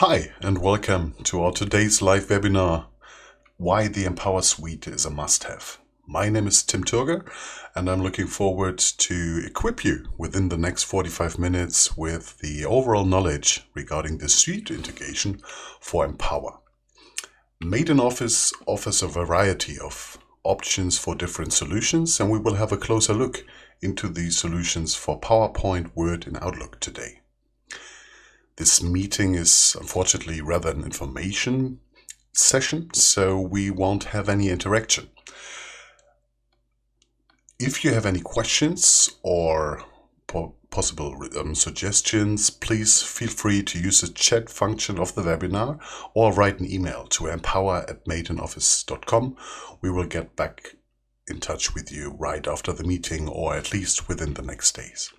Hi, and welcome to our today's live webinar, Why the Empower Suite is a Must-Have. My name is Tim Turger, and I'm looking forward to equip you within the next 45 minutes with the overall knowledge regarding the suite integration for Empower. Made in Office offers a variety of options for different solutions, and we will have a closer look into these solutions for PowerPoint, Word, and Outlook today. This meeting is unfortunately rather an information session, so we won't have any interaction. If you have any questions or possible suggestions, please feel free to use the chat function of the webinar or write an email to empower@madeoffice.com. We will get back in touch with you right after the meeting, or at least within the next days.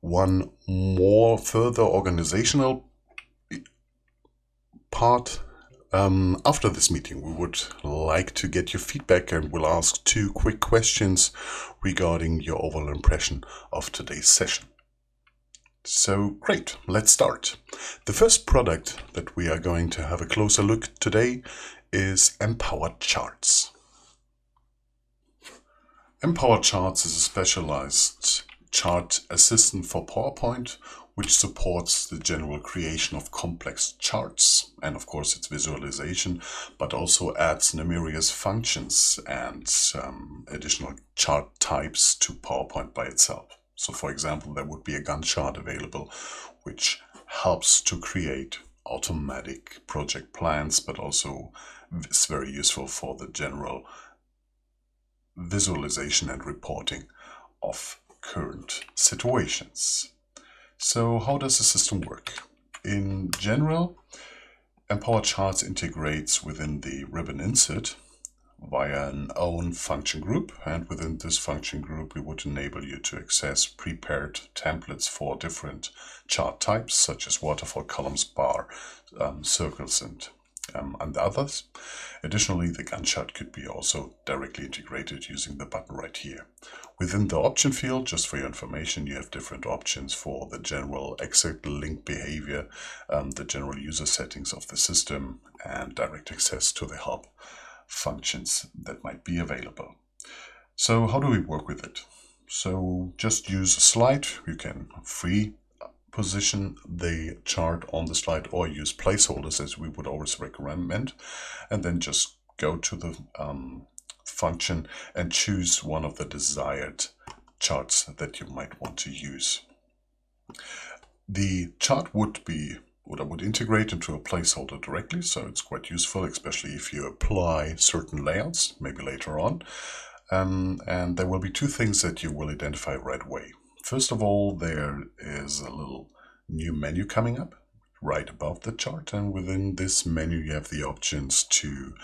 One more further organizational part. After this meeting, we would like to get your feedback and we'll ask 2 quick questions regarding your overall impression of today's session. So great, let's start. The first product that we are going to have a closer look today is Empower Charts. Empower Charts is a specialized chart assistant for PowerPoint, which supports the general creation of complex charts and of course its visualization, but also adds numerous functions and additional chart types to PowerPoint by itself. So for example, there would be a Gantt chart available, which helps to create automatic project plans, but also is very useful for the general visualization and reporting of current situations. So how does the system work? In general, Empower Charts integrates within the ribbon insert via an own function group, and within this function group we would enable you to access prepared templates for different chart types such as waterfall, columns, bar, circles, and others. Additionally, the Gantt chart could be also directly integrated using the button right here. Within the option field, just for your information, you have different options for the general exit link behavior, the general user settings of the system, and direct access to the help functions that might be available. So how do we work with it? So just use a slide. You can position the chart on the slide or use placeholders, as we would always recommend, and then just go to the function and choose one of the desired charts that you might want to use. The chart would integrate into a placeholder directly, so it's quite useful, especially if you apply certain layouts, maybe later on. And there will be 2 things that you will identify right away. First of all, there is a little new menu coming up right above the chart, and within this menu you have the options to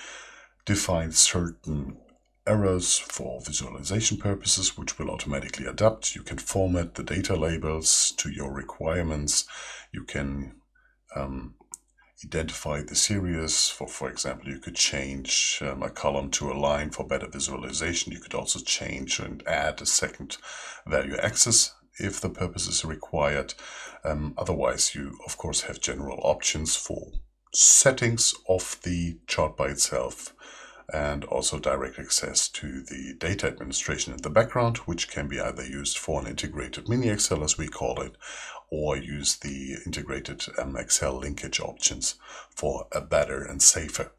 define certain errors for visualization purposes, which will automatically adapt. You can format the data labels to your requirements. You can identify the series. For example, you could change a column to a line for better visualization. You could also change and add a second value axis if the purpose is required. Otherwise, you of course have general options for settings of the chart by itself, and also direct access to the data administration in the background, which can be either used for an integrated mini Excel, as we call it, or use the integrated Excel linkage options for a better and safer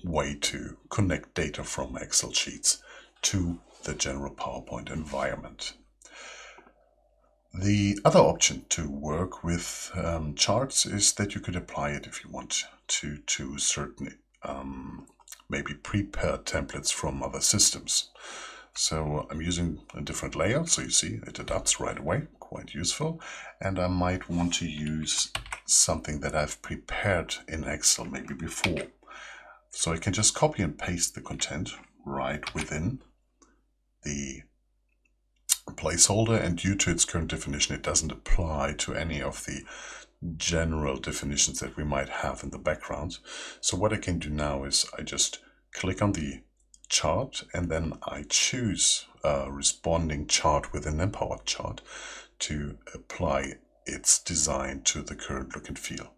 way to connect data from Excel sheets to the general PowerPoint environment. The other option to work with charts is that you could apply it if you want to certain maybe prepared templates from other systems. So I'm using a different layout, so you see it adapts right away, quite useful. And I might want to use something that I've prepared in Excel maybe before. So I can just copy and paste the content right within the placeholder, and due to its current definition, it doesn't apply to any of the general definitions that we might have in the background. So what I can do now is I just click on the chart and then I choose a responding chart within Empower Chart to apply its design to the current look and feel.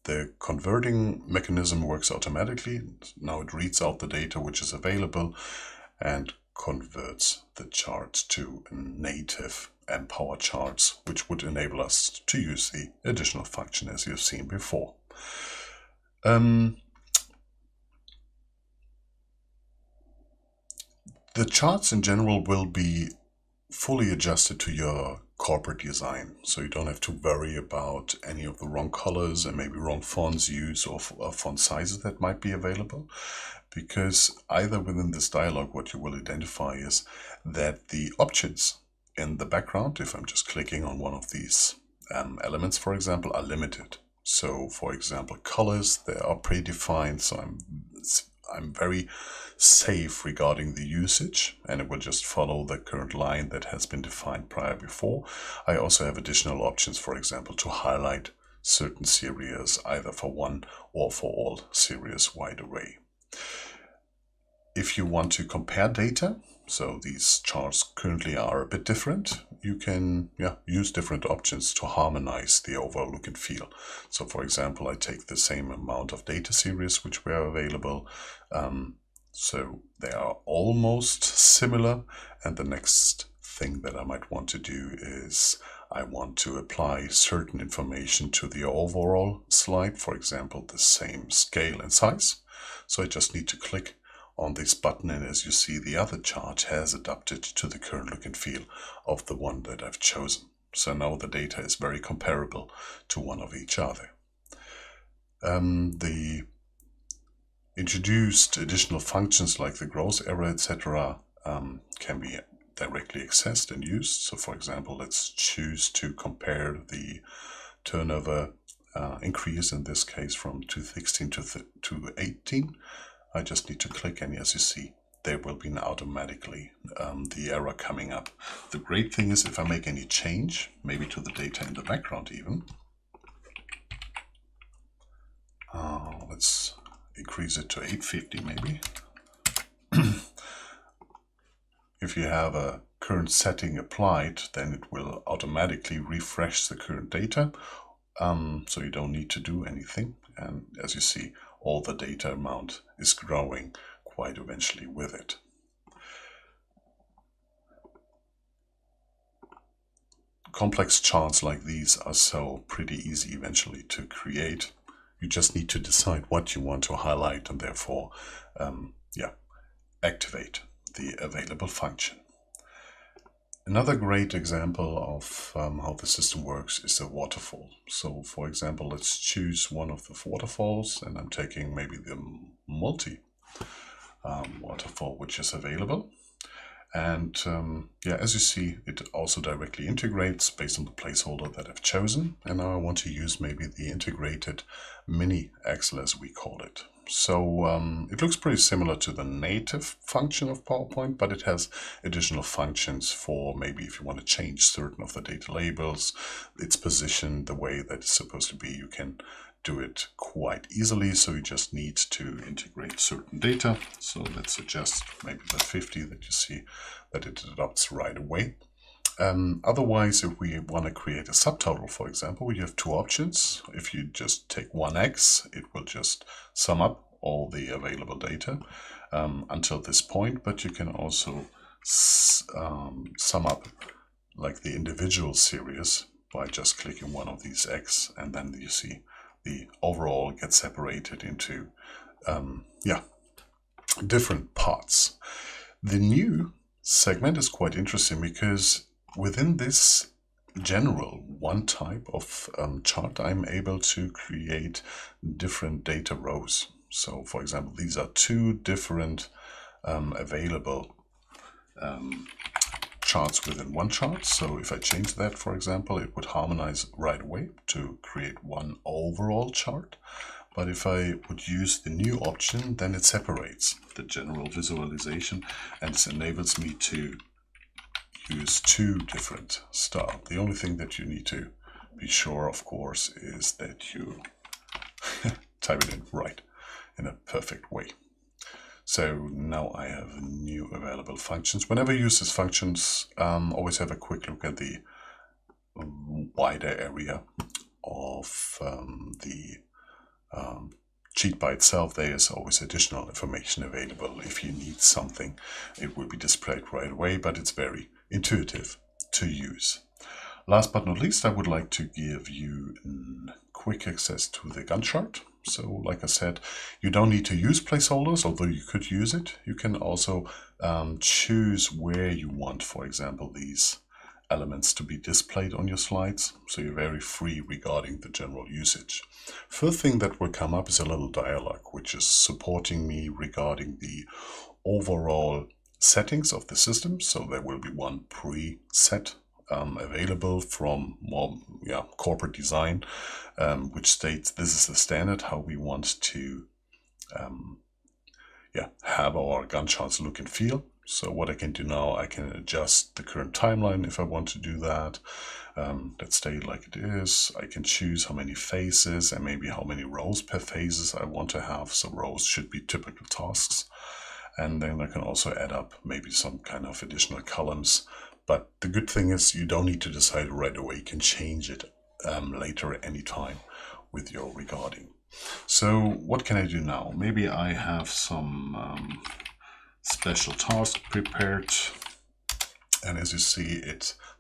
the converting mechanism works automatically. Now it reads out the data which is available and converts the chart to native Empower charts, which would enable us to use the additional function as you've seen before. The charts in general will be fully adjusted to your corporate design, so you don't have to worry about any of the wrong colors and maybe wrong fonts used or font sizes that might be available, because either within this dialog what you will identify is that the options in the background, if I'm just clicking on one of these elements, for example, are limited. So for example, colors, they are predefined, so I'm very safe regarding the usage, and it will just follow the current line that has been defined prior before. I also have additional options, for example, to highlight certain series, either for one or for all series wide array. If you want to compare data, so these charts currently are a bit different, you can use different options to harmonize the overall look and feel. So for example, I take the same amount of data series which were available, so they are almost similar, and the next thing that I might want to do is I want to apply certain information to the overall slide, for example, the same scale and size. So I just need to click on this button, and as you see, the other chart has adapted to the current look and feel of the one that I've chosen. So now the data is very comparable to one of each other. The introduced additional functions like the gross error, etc., can be directly accessed and used. So for example, let's choose to compare the turnover increase, in this case from 216 to 18. I just need to click, and as you see, there will be automatically the error coming up. The great thing is if I make any change, maybe to the data in the background even, let's increase it to 850 maybe. If you have a current setting applied, then it will automatically refresh the current data, so you don't need to do anything. And as you see, all the data amount is growing quite eventually with it. Complex charts like these are so pretty easy eventually to create. You just need to decide what you want to highlight and therefore activate the available function. Another great example of how the system works is a waterfall. So for example, let's choose one of the waterfalls, and I'm taking maybe the multi waterfall which is available. And as you see, it also directly integrates based on the placeholder that I've chosen. And now I want to use maybe the integrated mini Excel, as we call it. So it looks pretty similar to the native function of PowerPoint, but it has additional functions for maybe if you want to change certain of the data labels, its position, the way that it's supposed to be. You can do it quite easily, so you just need to integrate certain data. So let's adjust maybe the 50 that you see that it adopts right away. Otherwise, if we want to create a subtotal, for example, we have two options. If you just take 1x, it will just sum up all the available data until this point, but you can also sum up like the individual series by just clicking one of these x, and then you see the overall gets separated into different parts. The new segment is quite interesting because within this general one type of chart, I'm able to create different data rows. So for example, these are two different available charts within one chart. So if I change that, for example, it would harmonize right away to create one overall chart. But if I would use the new option, then it separates the general visualization and it enables me to use two different styles. The only thing that you need to be sure, of course, is that you type it in right in a perfect way. So now I have new available functions. Whenever you use these functions, always have a quick look at the wider area of the sheet by itself, there is always additional information available. If you need something, it will be displayed right away, but it's very intuitive to use. Last but not least, I would like to give you quick access to the Gantt chart. So like I said, you don't need to use placeholders, although you could use it. You can also choose where you want, for example, these elements to be displayed on your slides, so you're very free regarding the general usage. First thing that will come up is a little dialog which is supporting me regarding the overall settings of the system. So there will be one preset available from corporate design, which states this is the standard how we want to have our Gantt charts look and feel. So what I can do now, I can adjust the current timeline if I want to do that. Let's stay like it is. I can choose how many phases and maybe how many rows per phases I want to have. So rows should be typical tasks. And then I can also add up maybe some kind of additional columns. But the good thing is you don't need to decide right away. You can change it later at any time with your regarding. So what can I do now? Maybe I have some special task prepared, and as you see,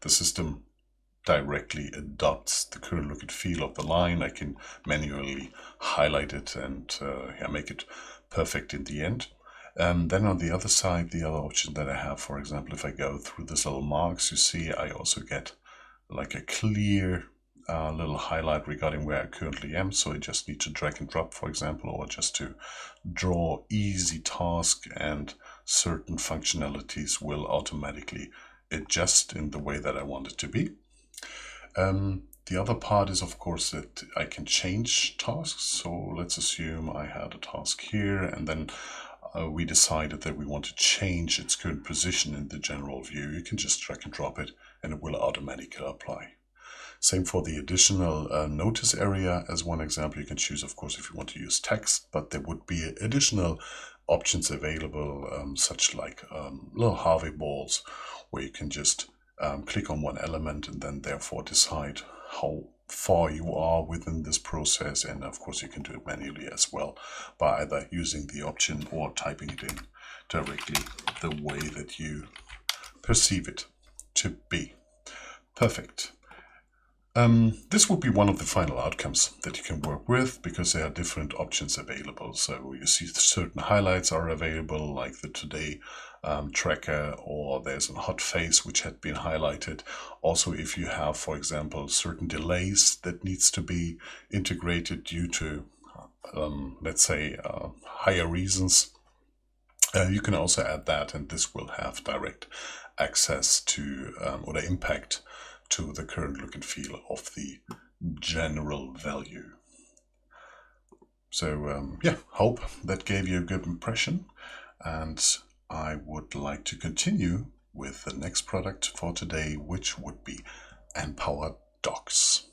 the system directly adopts the current look and feel of the line. I can manually highlight it and make it perfect in the end. Then on the other side, the other option that I have, for example, if I go through this little marks, you see I also get like a clear little highlight regarding where I currently am. So I just need to drag and drop, for example, or just to draw easy task, and certain functionalities will automatically adjust in the way that I want it to be. The other part is, of course, that I can change tasks. So let's assume I had a task here, and then we decided that we want to change its current position in the general view. You can just drag and drop it, and it will automatically apply. Same for the additional notice area. As one example, you can choose, of course, if you want to use text, but there would be additional options available, such like little Harvey balls, where you can just click on one element and then therefore decide how far you are within this process. And of course, you can do it manually as well by either using the option or typing it in directly the way that you perceive it to be. Perfect. This would be one of the final outcomes that you can work with, because there are different options available. So you see certain highlights are available, like the today tracker, or there's a hot face which had been highlighted. Also, if you have, for example, certain delays that needs to be integrated due to, let's say, higher reasons, you can also add that, and this will have direct access to or the impact to the current look and feel of the general value. So hope that gave you a good impression, and I would like to continue with the next product for today, which would be Empower Docs.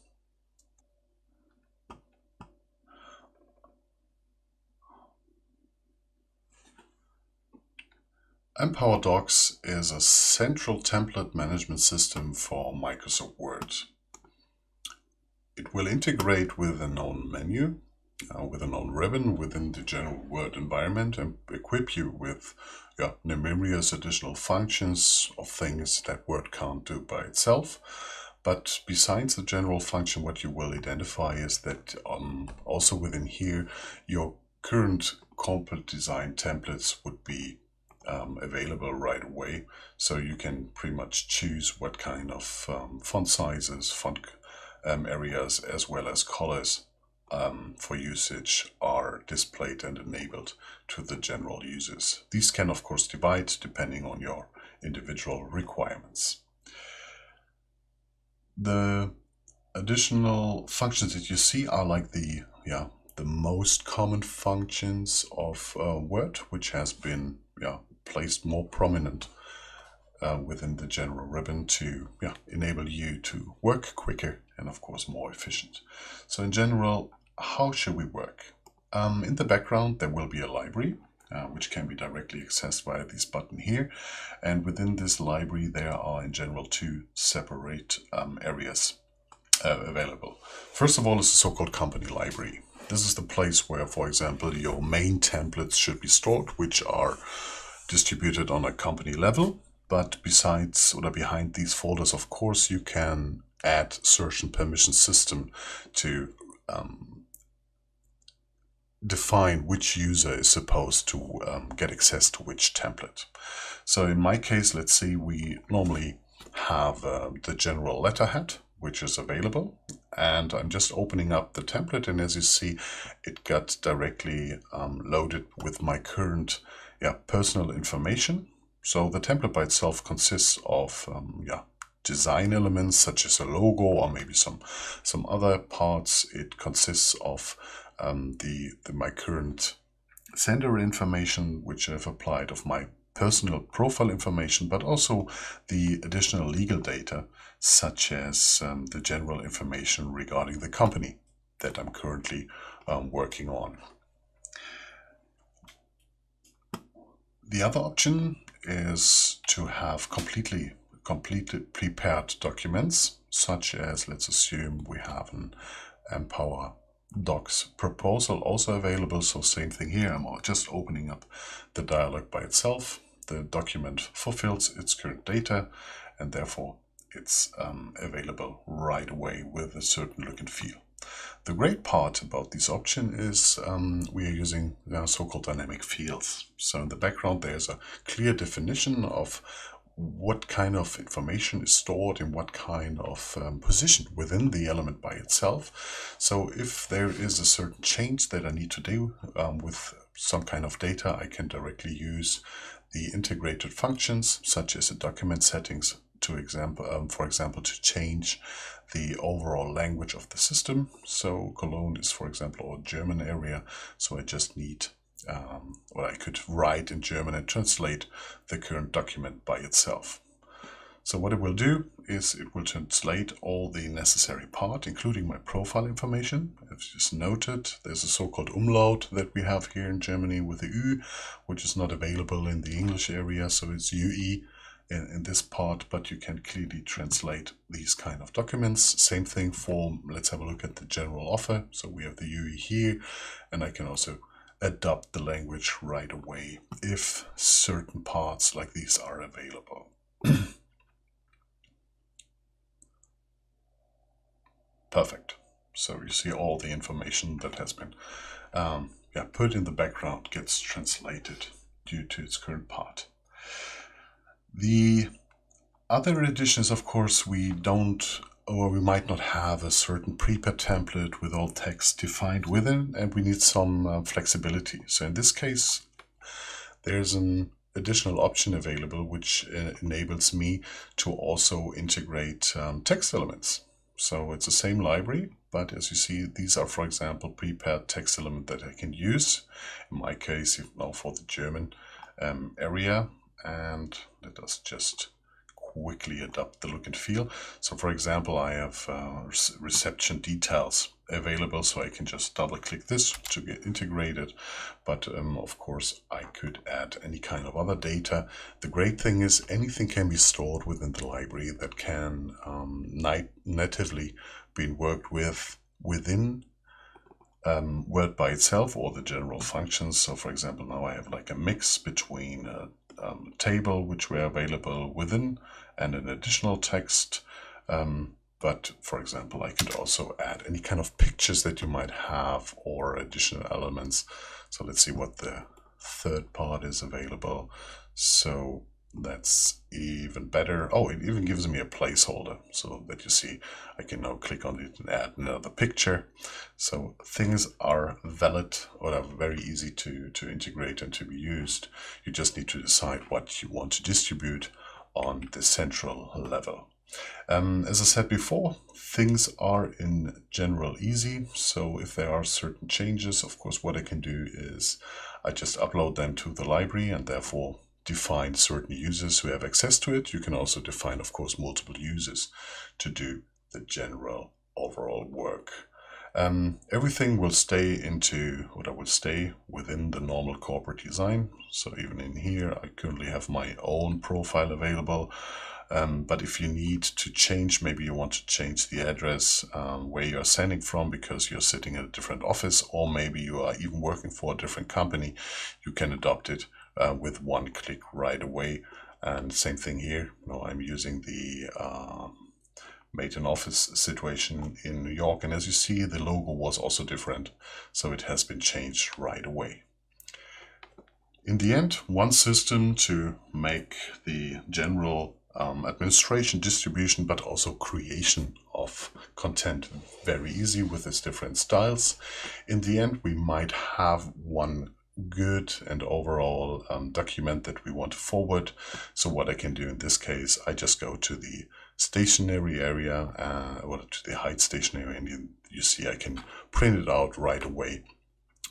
Empower Docs is a central template management system for Microsoft Word. It will integrate with a known menu, with a known ribbon within the general Word environment, and equip you with numerous additional functions of things that Word can't do by itself. But besides the general function, what you will identify is that also within here, your current corporate design templates would be available right away. So you can pretty much choose what kind of font sizes, font areas, as well as colors for usage are displayed and enabled to the general users. These can, of course, divide depending on your individual requirements. The additional functions that you see are like the most common functions of Word, which has been placed more prominent within the general ribbon to enable you to work quicker and, of course, more efficient. So in general, how should we work? In the background, there will be a library which can be directly accessed via this button here. And within this library, there are in general two separate areas available. First of all is the so-called company library. This is the place where, for example, your main templates should be stored, which are distributed on a company level. But besides or behind these folders, of course, you can add certain permission system to define which user is supposed to get access to which template. So in my case, let's see, we normally have the general letterhead, which is available. And I'm just opening up the template, and as you see, it got directly loaded with my current personal information. So the template by itself consists of design elements such as a logo or maybe some other parts. It consists of my current sender information, which I've applied, of my personal profile information, but also the additional legal data, such as the general information regarding the company that I'm currently working on. The other option is to have completely prepared documents, such as, let's assume we have an Empower Docs proposal also available. So same thing here, I'm just opening up the dialog by itself. The document fulfills its current data, and therefore it's available right away with a certain look and feel. The great part about this option is we are using so-called dynamic fields. So in the background there's a clear definition of what kind of information is stored in what kind of position within the element by itself. So if there is a certain change that I need to do with some kind of data, I can directly use the integrated functions such as the document settings for example, to change the overall language of the system. So Cologne is, for example, a German area, so I just need or I could write in German and translate the current document by itself. So what it will do is it will translate all the necessary part, including my profile information. As just noted, there's a so-called umlaut that we have here in Germany with the Ü, which is not available in the English area, so it's UE in this part, but you can clearly translate these kind of documents. Same thing for, let's have a look at the general offer. So we have the UE here, and I can also adopt the language right away if certain parts like these are available. Perfect. So you see all the information that has been put in the background gets translated due to its current part. The other addition is, of course, we might not have a certain prepared template with all text defined within, and we need some flexibility. So in this case, there's an additional option available which enables me to also integrate text elements. So it's the same library, but as you see, these are, for example, prepared text element that I can use. In my case, now for the German area, and let us just quickly adapt the look and feel. So for example, I have reception details available, so I can just double click this to get integrated. But of course, I could add any kind of other data. The great thing is anything can be stored within the library that can natively be worked with within Word by itself or the general functions. So for example, now I have like a mix between a table which were available within and an additional text. But for example, I could also add any kind of pictures that you might have or additional elements. So let's see what the third part is available. So that's even better. Oh, it even gives me a placeholder so that you see I can now click on it and add another picture. So things are valid or are very easy to integrate and to be used. You just need to decide what you want to distribute on the central level. As I said before, things are in general easy. So if there are certain changes, of course, what I can do is I just upload them to the library and therefore define certain users who have access to it. You can also define, of course, multiple users to do the general overall work. Everything will stay within the normal corporate design. So even in here, I currently have my own profile available. But if you need to change, maybe you want to change the address where you're sending from because you're sitting at a different office, or maybe you are even working for a different company, you can adopt it with one click right away. And same thing here. I'm using the made an office situation in New York, and as you see, the logo was also different, so it has been changed right away. In the end, one system to make the general administration, distribution, but also creation of content very easy with its different styles. In the end, we might have one good and overall document that we want to forward. So what I can do in this case, I just go to the stationery area or to the hide stationery, and you see I can print it out right away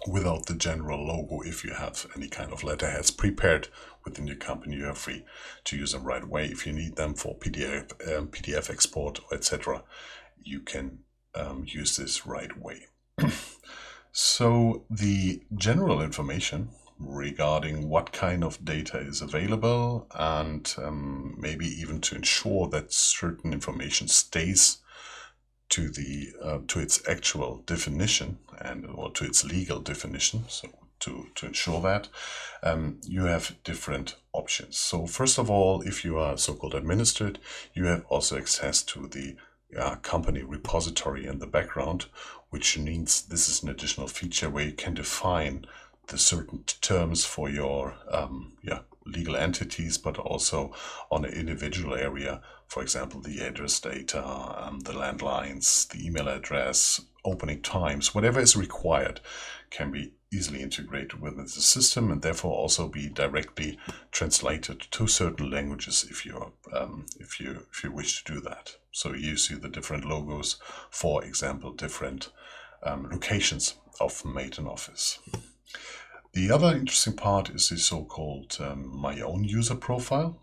without the general logo. If you have any kind of letterheads prepared within your company, you are free to use them right away. If you need them for PDF export, etc., you can use this right away. So the general information regarding what kind of data is available, and maybe even to ensure that certain information stays to its actual definition or to its legal definition. So to ensure that, you have different options. So first of all, if you are so-called administered, you have also access to the company repository in the background, which means this is an additional feature where you can define the certain terms for your legal entities, but also on an individual area. For example, the address data, the landlines, the email address, opening times, whatever is required can be easily integrated within the system, and therefore also be directly translated to certain languages if you wish to do that. So you see the different logos, for example, different locations of Made in Office. The other interesting part is the so-called my own user profile.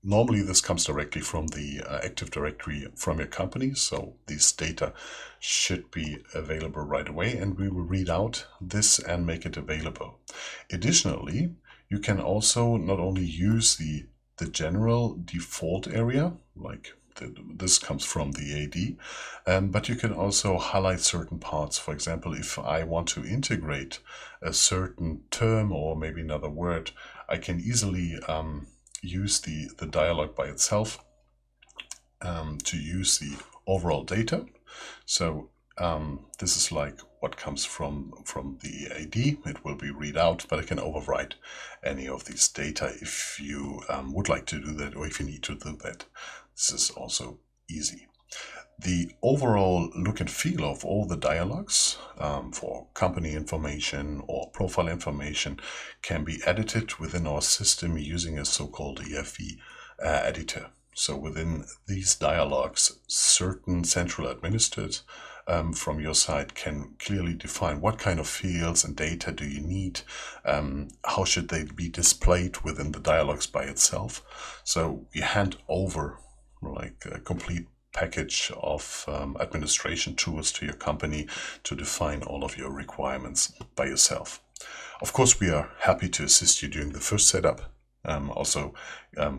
Normally this comes directly from the Active Directory from your company, so this data should be available right away, and we will read out this and make it available. Additionally, you can also not only use the general default area, like this comes from the AD, but you can also highlight certain parts. For example, if I want to integrate a certain term or maybe another word, I can easily use the dialog by itself to use the overall data. So this is like what comes from the AD. It will be read out, but I can overwrite any of these data if you would like to do that, or if you need to do that. This is also easy. The overall look and feel of all the dialogues for company information or profile information can be edited within our system using a so-called EFE editor. So within these dialogues, certain central administered from your side can clearly define what kind of fields and data do you need, how should they be displayed within the dialogues by itself. So you hand over like a complete package of administration tools to your company to define all of your requirements by yourself. Of course, we are happy to assist you during the first setup, also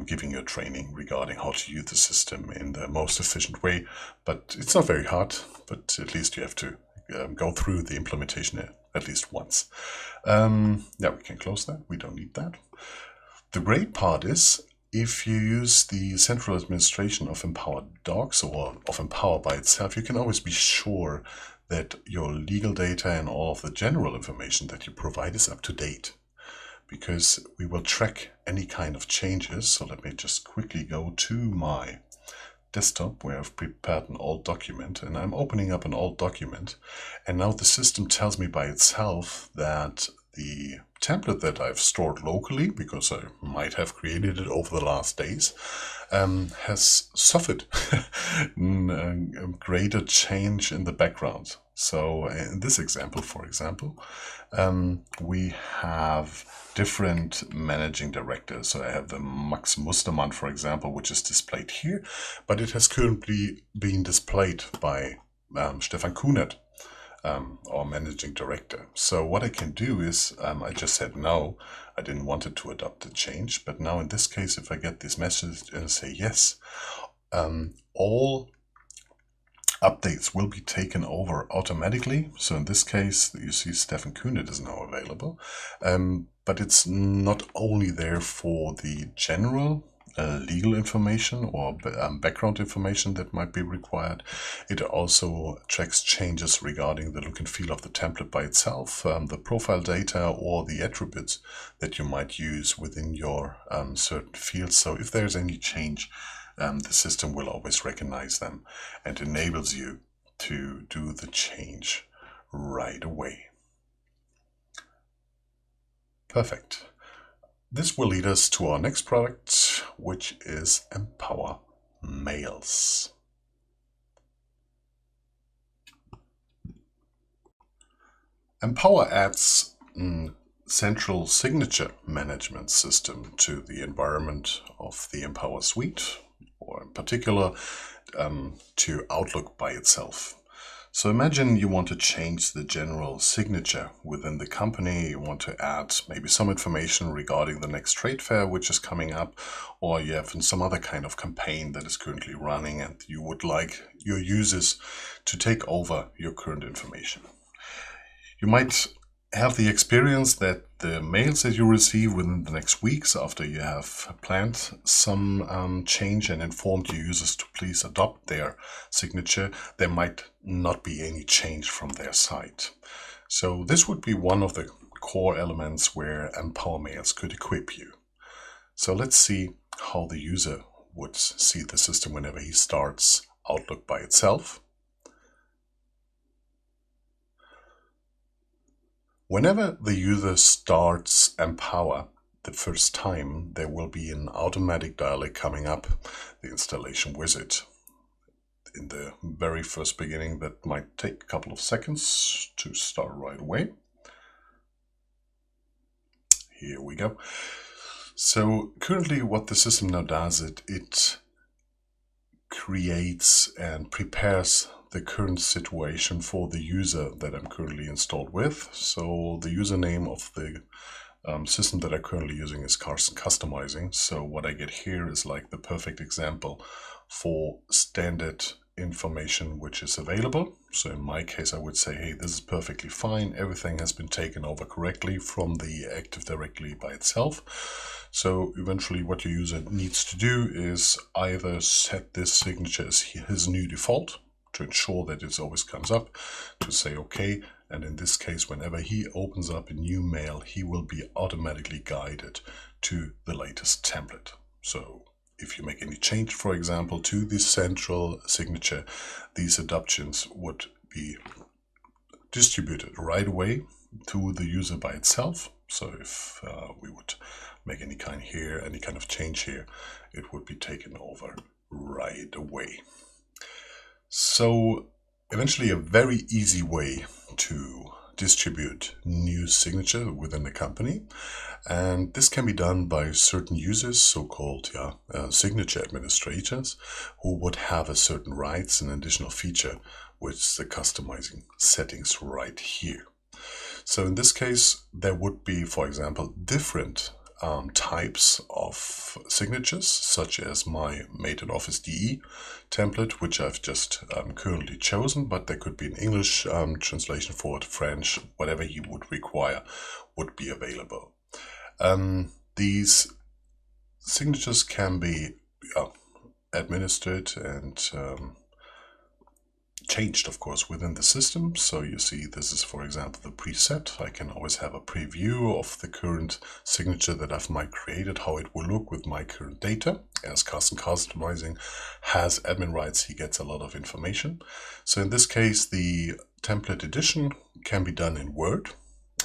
giving you training regarding how to use the system in the most efficient way. But it's not very hard, but at least you have to go through the implementation at least once. Yeah, we can close that. We don't need that. The great part is, if you use the central administration of Empower Docs or of Empower by itself, you can always be sure that your legal data and all of the general information that you provide is up to date, because we will track any kind of changes. So let me just quickly go to my desktop where I've prepared an old document, and I'm opening up an old document, and now the system tells me by itself that the template that I've stored locally, because I might have created it over the last days, has suffered a greater change in the background. So in this example, for example, we have different managing directors. So I have the Max Mustermann, for example, which is displayed here, but it has currently been displayed by Stefan Kunert. or managing director. So what I can do is, I just said no, I didn't want it to adopt the change, but now in this case, if I get this message and say yes, all updates will be taken over automatically. So in this case, you see Stefan Kühnet is now available, but it's not only there for the general legal information or background information that might be required. It also tracks changes regarding the look and feel of the template by itself, the profile data, or the attributes that you might use within your certain fields. So if there's any change, the system will always recognize them and enables you to do the change right away. Perfect. This will lead us to our next product, which is Empower Mails. Empower adds central signature management system to the environment of the Empower suite, or in particular to Outlook by itself. So imagine you want to change the general signature within the company. You want to add maybe some information regarding the next trade fair which is coming up, or you have some other kind of campaign that is currently running and you would like your users to take over your current information. You might have the experience that the mails that you receive within the next weeks after you have planned some change and informed your users to please adopt their signature, there might not be any change from their side. So this would be one of the core elements where Empower Mails could equip you. So let's see how the user would see the system whenever he starts Outlook by itself. Whenever the user starts Empower the first time, there will be an automatic dialog coming up, the installation wizard. In the very first beginning, that might take a couple of seconds to start right away. Here we go. So currently what the system now does, it creates and prepares the current situation for the user that I'm currently installed with. So the username of the system that I'm currently using is customizing. So what I get here is like the perfect example for standard information which is available. So in my case, I would say, hey, this is perfectly fine. Everything has been taken over correctly from the Active Directory by itself. So eventually what your user needs to do is either set this signature as his new default to ensure that it always comes up, to say okay, and in this case, whenever he opens up a new mail, he will be automatically guided to the latest template. So if you make any change, for example, to the central signature, these adoptions would be distributed right away to the user by itself. So if we would make any kind of change here, it would be taken over right away. So eventually a very easy way to distribute new signature within the company. And this can be done by certain users, so-called signature administrators, who would have a certain rights and additional feature, which is the customizing settings right here. So in this case, there would be, for example, different types of signatures, such as my Made in Office DE template, which I've just currently chosen, but there could be an English translation for it, French, whatever you would require would be available. These signatures can be administered and changed, of course, within the system. So you see this is, for example, the preset. I can always have a preview of the current signature that I've created, how it will look with my current data. As Carsten customizing has admin rights, he gets a lot of information. So in this case, the template edition can be done in Word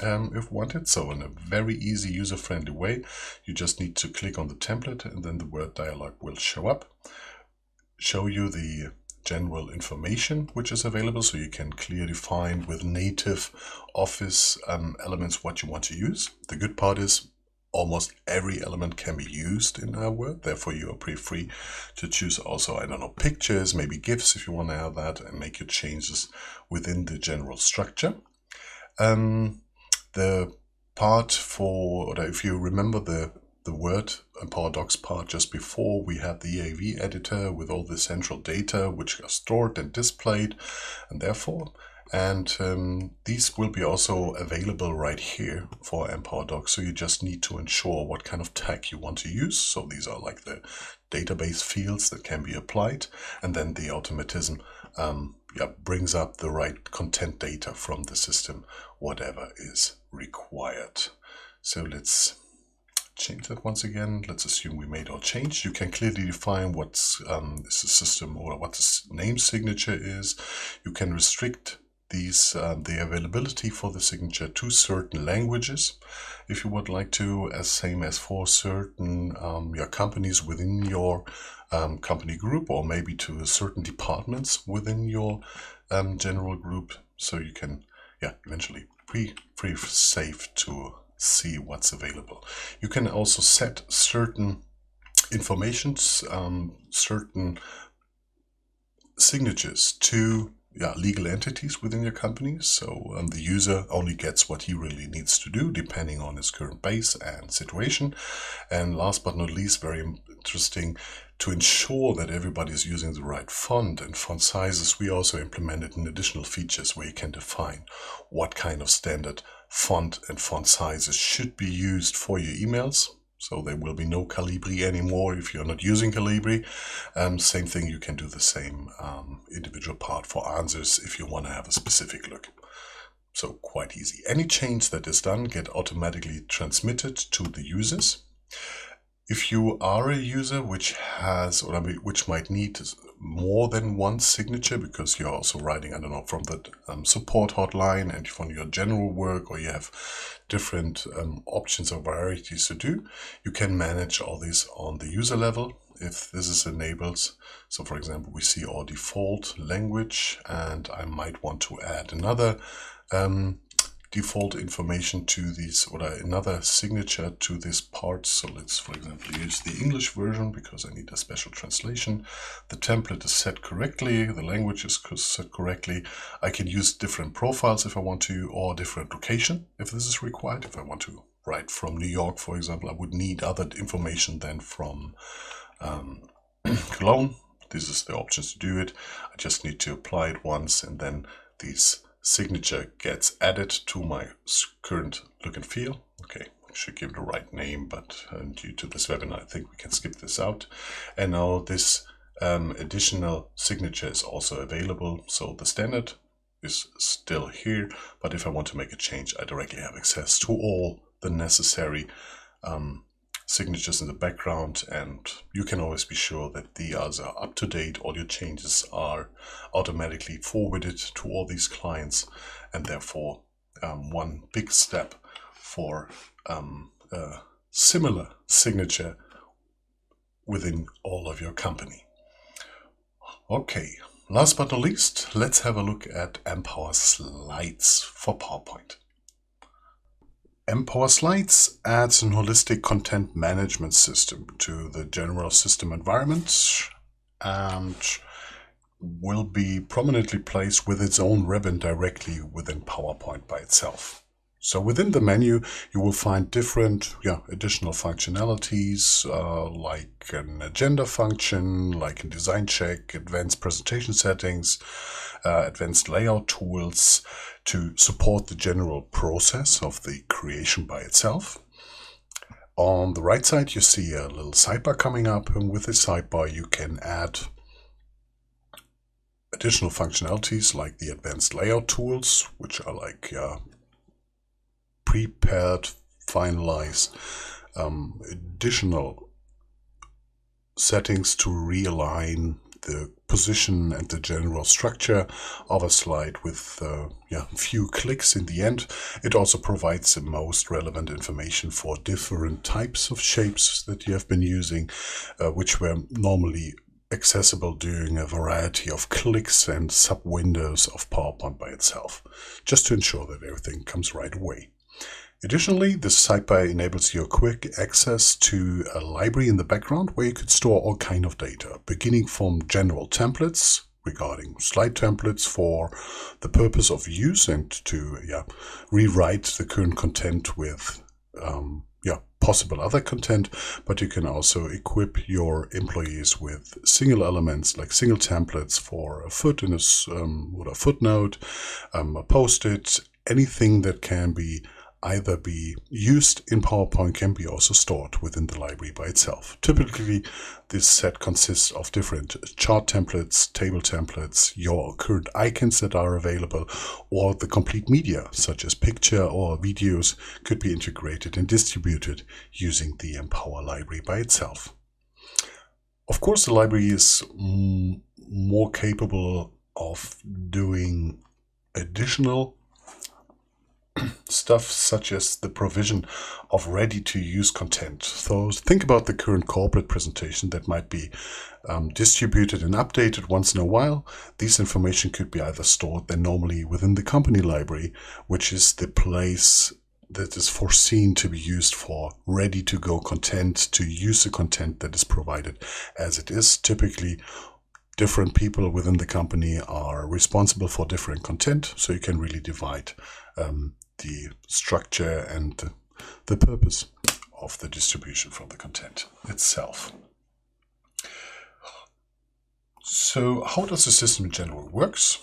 if wanted. So in a very easy, user-friendly way, you just need to click on the template and then the Word dialog will show up, show you the general information which is available, so you can clearly define with native Office elements what you want to use. The good part is almost every element can be used in our Word. Therefore, you are pretty free to choose also, I don't know, pictures, maybe GIFs if you want to have that, and make your changes within the general structure. The part for, or if you remember the Word and Power Docs part just before, we had the EAV editor with all the central data which are stored and displayed, and therefore, these will be also available right here for Power Docs. So you just need to ensure what kind of tag you want to use. So these are like the database fields that can be applied, and then the automatism brings up the right content data from the system, whatever is required. So let's change that once again. Let's assume we made our change. You can clearly define what's the system or what the name signature is. You can restrict these the availability for the signature to certain languages if you would like to, as same as for certain your companies within your company group, or maybe to certain departments within your general group. So you can eventually be pretty safe to see what's available. You can also set certain informations, certain signatures to legal entities within your company. So the user only gets what he really needs to do depending on his current base and situation. And last but not least, very interesting, to ensure that everybody is using the right font and font sizes, we also implemented an additional features where you can define what kind of standard font and font sizes should be used for your emails. So there will be no Calibri anymore if you're not using Calibri. Same thing, you can do the same individual part for answers if you want to have a specific look. So quite easy. Any change that is done get automatically transmitted to the users. If you are a user which has, or which might need more than one signature because you're also writing, I don't know, from the support hotline and from your general work, or you have different options or varieties to do, you can manage all these on the user level if this is enabled. So for example, we see our default language, and I might want to add another default information to these, or another signature to this part. So let's, for example, use the English version because I need a special translation. The template is set correctly, the language is set correctly. I can use different profiles if I want to, or different location if this is required. If I want to write from New York, for example, I would need other information than from Cologne. This is the options to do it. I just need to apply it once, and then these signature gets added to my current look and feel. Okay, I should give it the right name, but due to this webinar, I think we can skip this out. And now this additional signature is also available. So the standard is still here, but if I want to make a change, I directly have access to all the necessary signatures in the background, and you can always be sure that the others are up to date. All your changes are automatically forwarded to all these clients, and therefore one big step for a similar signature within all of your company. Okay, last but not least, let's have a look at Empower Slides for PowerPoint. Empower Slides adds an holistic content management system to the general system environment and will be prominently placed with its own ribbon directly within PowerPoint by itself. So within the menu, you will find different additional functionalities like an agenda function, like a design check, advanced presentation settings, advanced layout tools to support the general process of the creation by itself. On the right side, you see a little sidebar coming up, and with this sidebar, you can add additional functionalities like the advanced layout tools, which are like prepared, finalized, additional settings to realign the position and the general structure of a slide with a few clicks in the end. It also provides the most relevant information for different types of shapes that you have been using, which were normally accessible during a variety of clicks and sub-windows of PowerPoint by itself, just to ensure that everything comes right away. Additionally, this sidebar enables you quick access to a library in the background where you could store all kind of data, beginning from general templates regarding slide templates for the purpose of use and to rewrite the current content with possible other content, but you can also equip your employees with single elements like single templates for a foot in or a footnote, a post-it, anything that can be either be used in PowerPoint can be also stored within the library by itself. Typically, this set consists of different chart templates, table templates, your current icons that are available, or the complete media, such as picture or videos, could be integrated and distributed using the Empower library by itself. Of course, the library is more capable of doing additional stuff such as the provision of ready-to-use content. So think about the current corporate presentation that might be distributed and updated once in a while. This information could be either stored then normally within the company library, which is the place that is foreseen to be used for ready-to-go content, to use the content that is provided as it is. Typically, different people within the company are responsible for different content, so you can really divide the structure and the purpose of the distribution from the content itself. So how does the system in general works?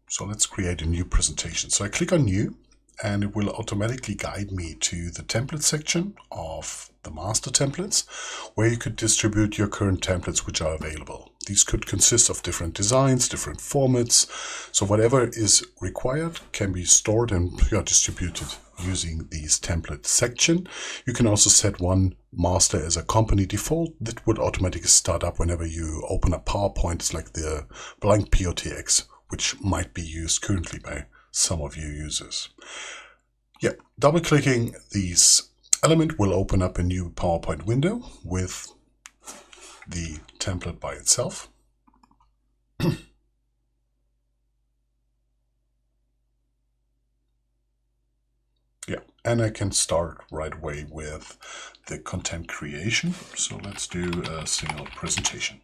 So let's create a new presentation. So I click on New, and it will automatically guide me to the template section of the master templates, where you could distribute your current templates which are available. These could consist of different designs, different formats. So whatever is required can be stored and distributed using these template section. You can also set one master as a company default that would automatically start up whenever you open a PowerPoint. It's like the blank POTX, which might be used currently by some of you users. Double-clicking these element will open up a new PowerPoint window with the template by itself. And I can start right away with the content creation. So let's do a single presentation.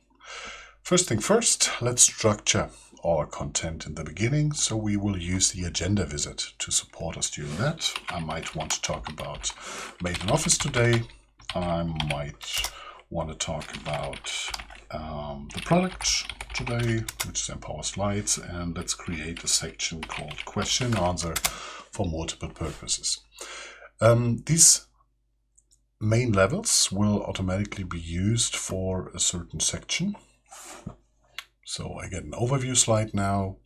First thing first, let's structure our content in the beginning. So we will use the agenda visit to support us during that. I might want to talk about Made in Office today. I might want to talk about the product today, which is Empower Slides, and let's create a section called Question and Answer for multiple purposes. These main levels will automatically be used for a certain section. So I get an overview slide now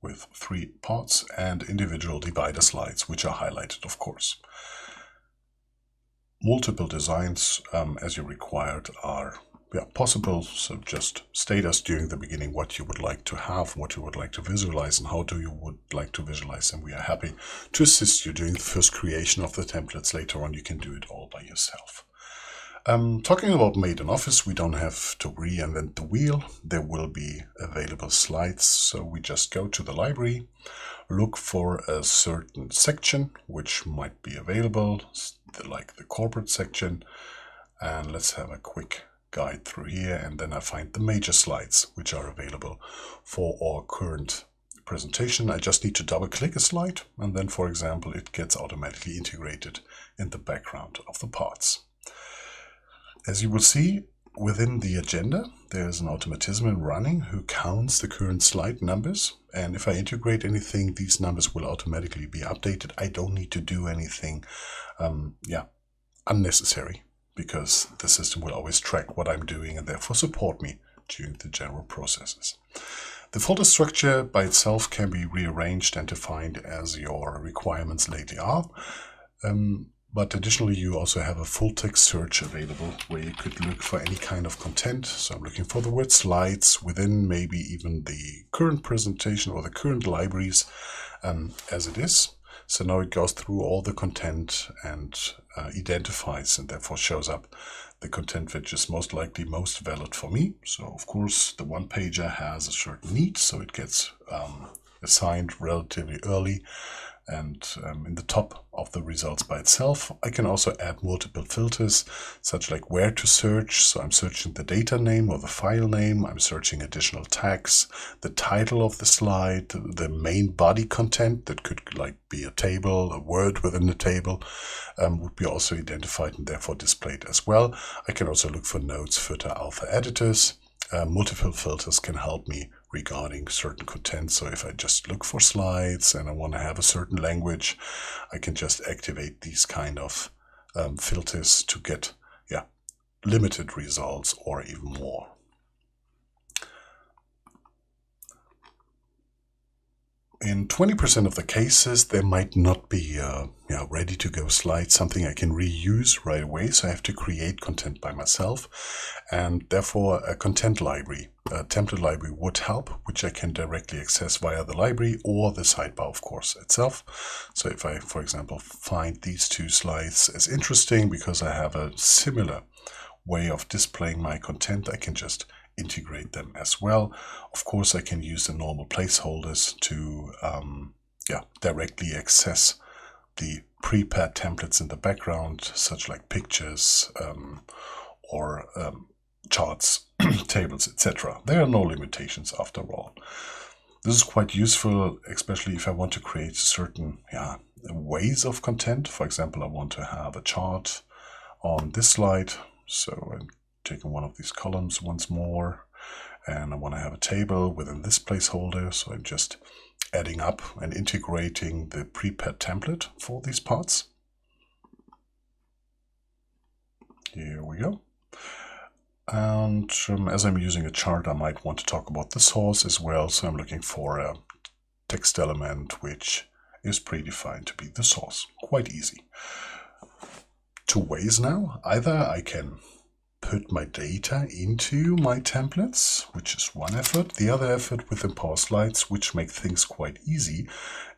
with 3 parts and individual divider slides, which are highlighted, of course. Multiple designs, as you required, are possible. So just state us during the beginning what you would like to have, what you would like to visualize, and how you would like to visualize. And we are happy to assist you during the first creation of the templates. Later on, you can do it all by yourself. Talking about Made in Office, we don't have to reinvent the wheel. There will be available slides. So we just go to the library, look for a certain section which might be available, like the corporate section. And let's have a quick guide through here. And then I find the major slides which are available for our current presentation. I just need to double click a slide. And then, for example, it gets automatically integrated in the background of the parts. As you will see, within the agenda, there's an automatism running who counts the current slide numbers. And if I integrate anything, these numbers will automatically be updated. I don't need to do anything unnecessary, because the system will always track what I'm doing and therefore support me during the general processes. The folder structure by itself can be rearranged and defined as your requirements lately are. But additionally, you also have a full text search available where you could look for any kind of content. So I'm looking for the word slides within maybe even the current presentation or the current libraries as it is. So now it goes through all the content and identifies and therefore shows up the content which is most likely most valid for me. So of course, the one pager has a certain need, so it gets assigned relatively early. and in the top of the results by itself. I can also add multiple filters, such like where to search. So I'm searching the data name or the file name. I'm searching additional tags, the title of the slide, the main body content that could like be a table, a word within the table, would be also identified and therefore displayed as well. I can also look for nodes, footer, alpha editors. Multiple filters can help me regarding certain content. So if I just look for slides and I want to have a certain language, I can just activate these kind of filters to get limited results or even more. In 20% of the cases, there might not be ready to go slide, something I can reuse right away. So I have to create content by myself, and therefore a content library, a template library would help, which I can directly access via the library or the sidebar, of course, itself. So if I, for example, find these two slides as interesting because I have a similar way of displaying my content, I can just integrate them as well. Of course, I can use the normal placeholders to directly access the prepared templates in the background, such like pictures or charts, tables, etc. There are no limitations after all. This is quite useful, especially if I want to create certain ways of content. For example, I want to have a chart on this slide. So I'm taking one of these columns once more, and I want to have a table within this placeholder. So I'm just adding up and integrating the prepared template for these parts. Here we go. And as I'm using a chart, I might want to talk about the source as well. So I'm looking for a text element which is predefined to be the source. Quite easy. Two ways now. Either I can put my data into my templates, which is one effort. The other effort with Empower Slides, which make things quite easy,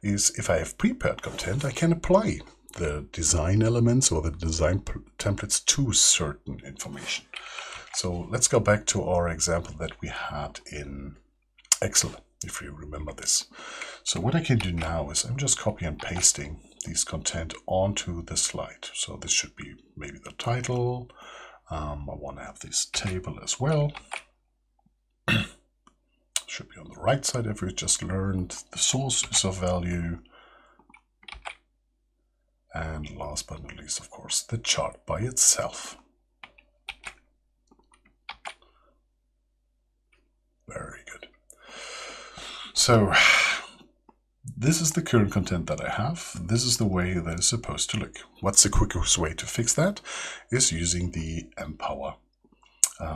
is if I have prepared content, I can apply the design elements or the design templates to certain information. So let's go back to our example that we had in Excel, if you remember this. So what I can do now is I'm just copy and pasting these content onto the slide. So this should be maybe the title. I want to have this table as well. Should be on the right side if we just learned the source is of value. And last but not least, of course, the chart by itself. Very good. So this is the current content that I have. This is the way that it's supposed to look. What's the quickest way to fix that? Is using the Empower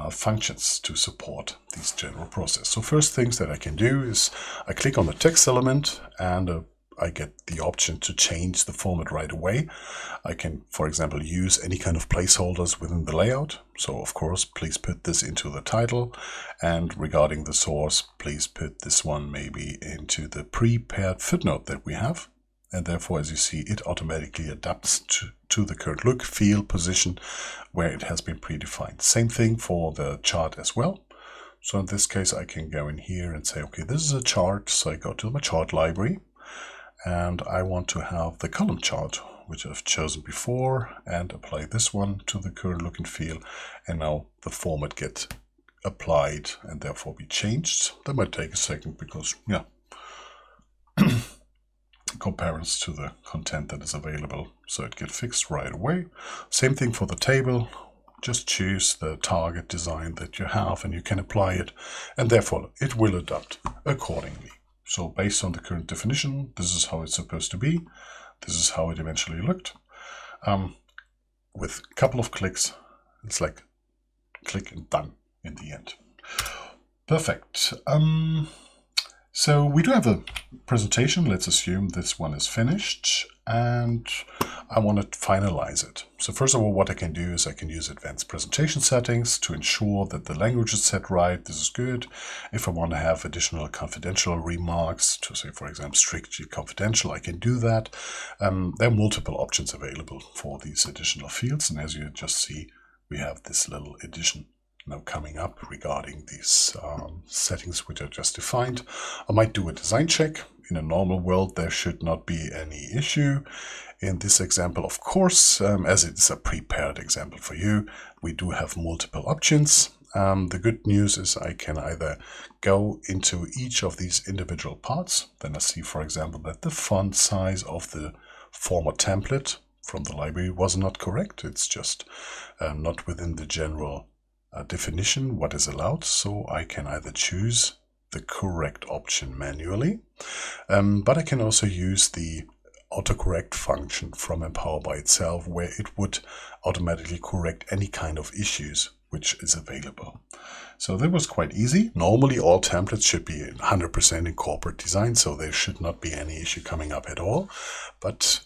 functions to support this general process. So first things that I can do is I click on the text element and I get the option to change the format right away. I can, for example, use any kind of placeholders within the layout. So of course, please put this into the title. And regarding the source, please put this one maybe into the prepared footnote that we have. And therefore, as you see, it automatically adapts to the current look, feel, position where it has been predefined. Same thing for the chart as well. So in this case, I can go in here and say, okay, this is a chart. So I go to my chart library. And I want to have the column chart, which I've chosen before, and apply this one to the current look and feel. And now the format gets applied and therefore be changed. That might take a second because, comparisons to the content that is available. So it gets fixed right away. Same thing for the table. Just choose the target design that you have and you can apply it. And therefore it will adapt accordingly. So based on the current definition, this is how it's supposed to be. This is how it eventually looked. With a couple of clicks, it's like click and done in the end. Perfect. So we do have a presentation. Let's assume this one is finished and I want to finalize it. So first of all, what I can do is I can use advanced presentation settings to ensure that the language is set right. This is good. If I want to have additional confidential remarks to say, for example, strictly confidential, I can do that. There are multiple options available for these additional fields. And as you just see, we have this little addition now coming up regarding these settings which I just defined. I might do a design check in a normal world, there should not be any issue. In this example, of course, as it's a prepared example for you, we do have multiple options. The good news is I can either go into each of these individual parts. Then I see, for example, that the font size of the former template from the library was not correct. It's just not within the general definition what is allowed. So I can either choose the correct option manually, but I can also use the autocorrect function from Empower by itself, where it would automatically correct any kind of issues which is available. So that was quite easy. Normally all templates should be 100% in corporate design, so there should not be any issue coming up at all. But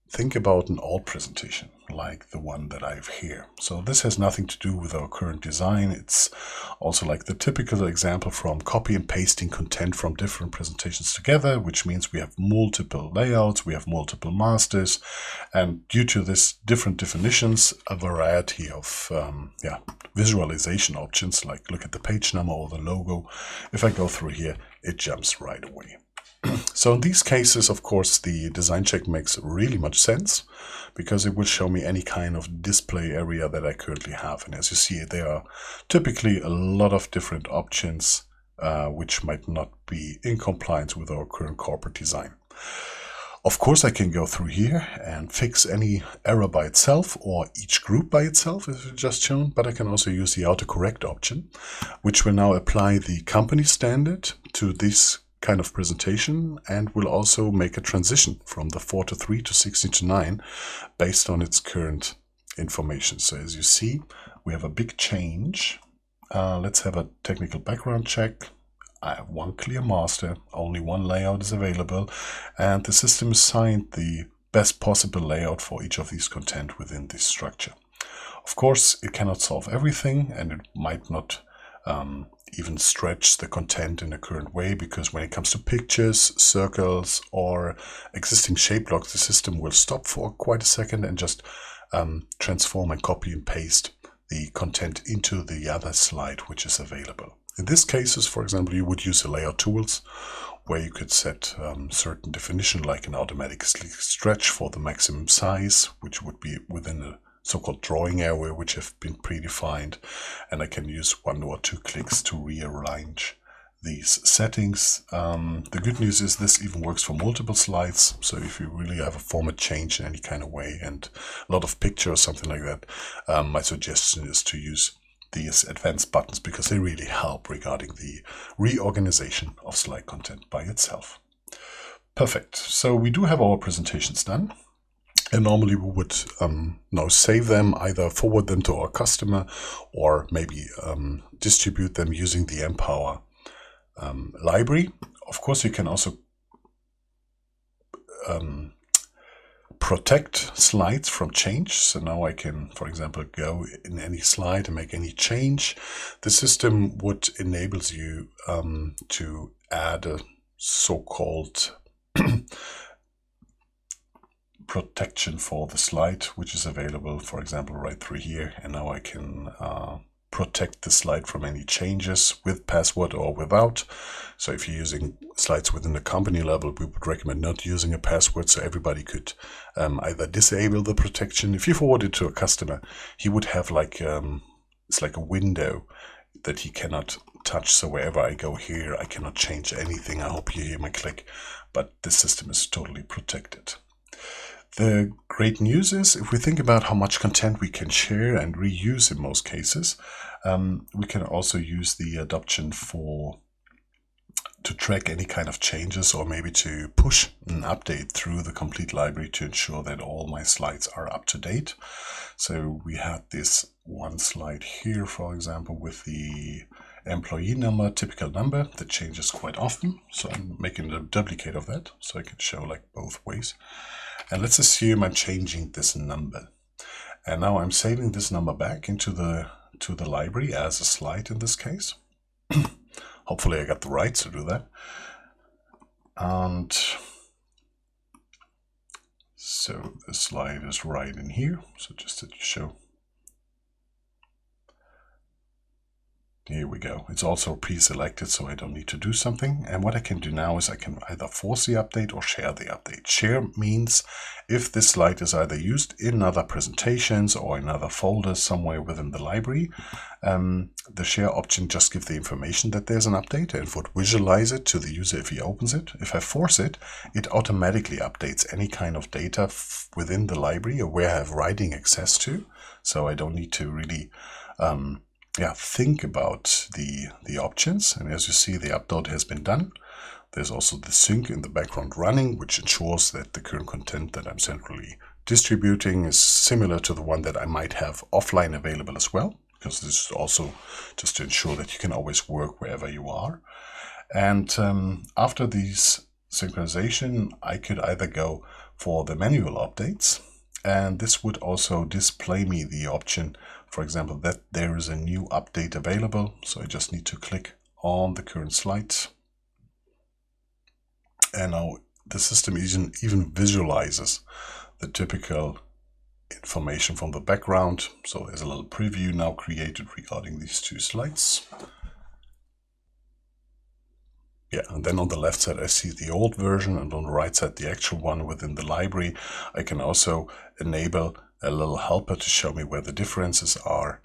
think about an old presentation like the one that I have here. So this has nothing to do with our current design. It's also like the typical example from copy and pasting content from different presentations together, which means we have multiple layouts, we have multiple masters, and due to this different definitions, a variety of visualization options, like look at the page number or the logo. If I go through here, it jumps right away. So in these cases, of course, the design check makes really much sense, because it will show me any kind of display area that I currently have. And as you see, there are typically a lot of different options which might not be in compliance with our current corporate design. Of course, I can go through here and fix any error by itself or each group by itself, as we just shown, but I can also use the autocorrect option, which will now apply the company standard to this kind of presentation, and will also make a transition from the 4 to 3 to 16 to 9 based on its current information. So as you see, we have a big change. Let's have a technical background check. I have one clear master, only one layout is available, and the system assigned the best possible layout for each of these content within this structure. Of course, it cannot solve everything, and it might not even stretch the content in a current way, because when it comes to pictures, circles, or existing shape blocks, the system will stop for quite a second and just transform and copy and paste the content into the other slide which is available. In this cases, for example, you would use the layout tools, where you could set certain definition, like an automatic stretch for the maximum size, which would be within a so-called drawing area, which have been predefined, and I can use 1 or 2 clicks to rearrange these settings. The good news is this even works for multiple slides, so if you really have a format change in any kind of way and a lot of picture or something like that, my suggestion is to use these advanced buttons, because they really help regarding the reorganization of slide content by itself. Perfect. So we do have our presentations done. And normally we would now save them, either forward them to our customer, or maybe distribute them using the Empower library. Of course, you can also protect slides from change. So now I can, for example, go in any slide and make any change. The system would enable you to add a so-called protection for the slide, which is available, for example, right through here. And now I can protect the slide from any changes with password or without. So if you're using slides within the company level, we would recommend not using a password, so everybody could either disable the protection. If you forward it to a customer, he would have like it's like a window that he cannot touch. So wherever I go here, I cannot change anything. I hope you hear my click, but the system is totally protected. The great news is, if we think about how much content we can share and reuse in most cases, we can also use the adoption to track any kind of changes, or maybe to push an update through the complete library to ensure that all my slides are up to date. So we had this one slide here, for example, with the employee number, typical number, that changes quite often. So I'm making a duplicate of that, so I can show like both ways. And let's assume I'm changing this number. And now I'm saving this number back into the library as a slide in this case. Hopefully I got the rights to do that. And so the slide is right in here. So just to show Here we go. It's also pre-selected, so I don't need to do something. And what I can do now is I can either force the update or share the update. Share means if this slide is either used in other presentations or in other folders somewhere within the library, the share option just gives the information that there's an update and would visualize it to the user if he opens it. If I force it, it automatically updates any kind of data within the library or where I have writing access to. So I don't need to really think about the options. And as you see, the upload has been done. There's also the sync in the background running, which ensures that the current content that I'm centrally distributing is similar to the one that I might have offline available as well, because this is also just to ensure that you can always work wherever you are. And after these synchronization, I could either go for the manual updates, and this would also display me the option, for example, that there is a new update available. So I just need to click on the current slide. And now the system even visualizes the typical information from the background. So there's a little preview now created regarding these two slides. Yeah, and then on the left side I see the old version, and on the right side the actual one within the library. I can also enable a little helper to show me where the differences are.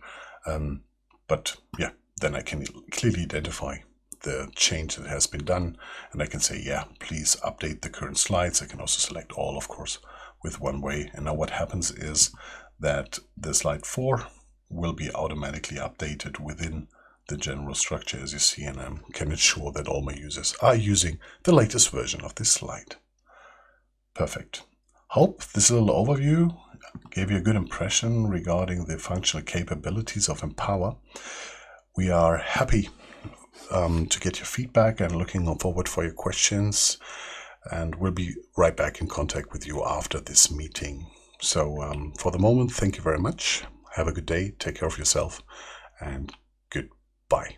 But yeah, then I can clearly identify the change that has been done, and I can say, yeah, please update the current slides. I can also select all, of course, with one way. And now what happens is that the slide 4 will be automatically updated within the general structure, as you see, and I can ensure that all my users are using the latest version of this slide. Perfect. Hope this little overview gave you a good impression regarding the functional capabilities of Empower. We are happy to get your feedback and looking forward for your questions, and we'll be right back in contact with you after this meeting. So for the moment, thank you very much. Have a good day, take care of yourself, and goodbye.